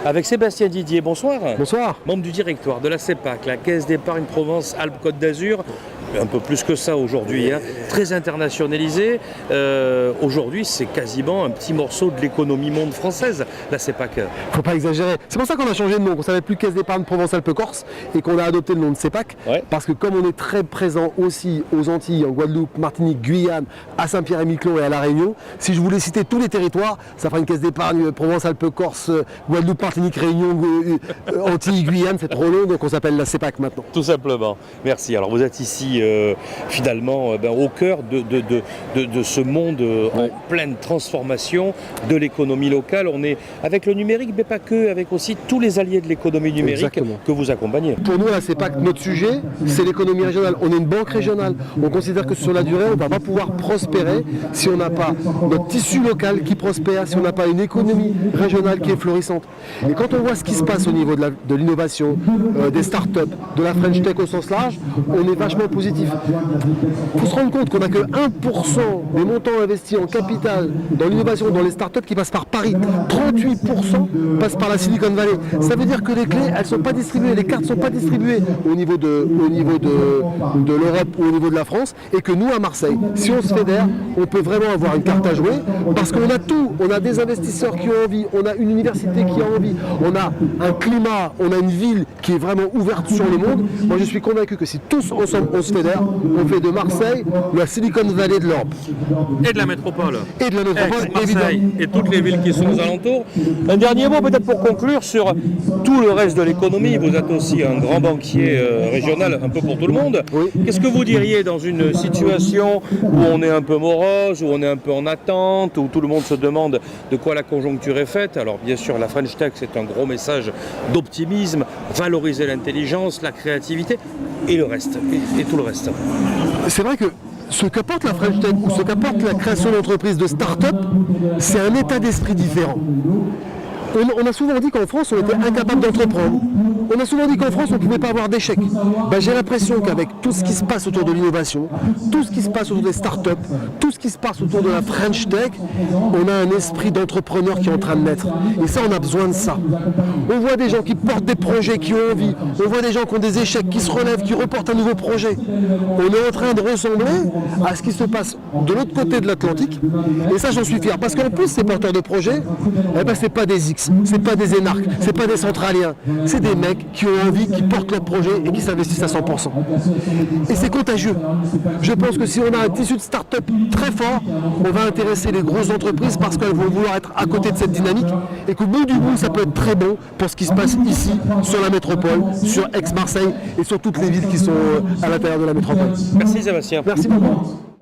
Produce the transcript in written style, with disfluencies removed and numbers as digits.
avec Sébastien Didier. Bonsoir. Bonsoir. Membre du directoire de la CEPAC, la Caisse d'épargne Provence-Alpes-Côte d'Azur. Un peu plus que ça aujourd'hui, hein. Très internationalisé. Aujourd'hui, c'est quasiment un petit morceau de l'économie monde française, la CEPAC. Faut pas exagérer. C'est pour ça qu'on a changé de nom. On ne savait plus Caisse d'épargne Provence-Alpes-Corse et qu'on a adopté le nom de CEPAC. Ouais. Parce que comme on est très présent aussi aux Antilles, en Guadeloupe, Martinique, Guyane, à Saint-Pierre-et-Miquelon et à La Réunion, si je voulais citer tous les territoires, ça fera une Caisse d'épargne Provence-Alpes-Corse, Guadeloupe, Martinique, Réunion, Antilles, Guyane. C'est trop long, donc on s'appelle la CEPAC maintenant. Tout simplement. Merci. Alors vous êtes ici finalement au cœur de ce monde en pleine transformation de l'économie locale. On est avec le numérique, mais pas que, avec aussi tous les alliés de l'économie numérique. Exactement. Que vous accompagnez. Pour nous, la CEPAC, notre sujet, c'est l'économie régionale. On est une banque régionale. On considère que sur la durée, on ne va pas pouvoir prospérer si on n'a pas notre tissu local qui prospère, si on n'a pas une économie régionale qui est florissante. Et quand on voit ce qui se passe au niveau de l'innovation, des startups, de la French Tech au sens large, on est vachement positif. Il faut se rendre compte qu'on n'a que 1% des montants investis en capital dans l'innovation, dans les startups qui passent par Paris. 38% passent par la Silicon Valley. Ça veut dire que les clés, elles ne sont pas distribuées, les cartes ne sont pas distribuées au niveau de l'Europe ou au niveau de la France, et que nous, à Marseille, si on se fédère, on peut vraiment avoir une carte à jouer, parce qu'on a tout. On a des investisseurs qui ont envie, on a une université qui a envie, on a un climat, on a une ville qui est vraiment ouverte sur le monde. Moi, je suis convaincu que si tous ensemble on se fédère, on fait de Marseille la Silicon Valley de l'Europe. Et de la métropole. Et de la métropole, Marseille et toutes les villes qui sont aux alentours. Un dernier mot peut-être pour conclure sur tout le reste de l'économie. Vous êtes aussi un grand banquier régional, un peu pour tout le monde. Oui. Qu'est-ce que vous diriez dans une situation où on est un peu morose, où on est un peu en attente, où tout le monde se demande de quoi la conjoncture est faite? Alors bien sûr, la French Tech, c'est un gros message d'optimisme, valoriser l'intelligence, la créativité et le reste, et tout le reste. C'est vrai que ce qu'apporte la French Tech ou ce qu'apporte la création d'entreprises de start-up, c'est un état d'esprit différent. On a souvent dit qu'en France, on était incapable d'entreprendre. On a souvent dit qu'en France, on ne pouvait pas avoir d'échecs. J'ai l'impression qu'avec tout ce qui se passe autour de l'innovation, tout ce qui se passe autour des startups, tout ce qui se passe autour de la French Tech, on a un esprit d'entrepreneur qui est en train de naître. Et ça, on a besoin de ça. On voit des gens qui portent des projets, qui ont envie. On voit des gens qui ont des échecs, qui se relèvent, qui reportent un nouveau projet. On est en train de ressembler à ce qui se passe de l'autre côté de l'Atlantique. Et ça, j'en suis fier. Parce qu'en plus, ces porteurs de projets, c'est pas des X. C'est pas des énarques, c'est pas des centraliens, c'est des mecs qui ont envie, qui portent leur projet et qui s'investissent à 100%. Et c'est contagieux. Je pense que si on a un tissu de start-up très fort, on va intéresser les grosses entreprises parce qu'elles vont vouloir être à côté de cette dynamique et qu'au bout du bout, ça peut être très bon pour ce qui se passe ici, sur la métropole, sur Aix-Marseille et sur toutes les villes qui sont à l'intérieur de la métropole. Merci Sébastien. Merci beaucoup.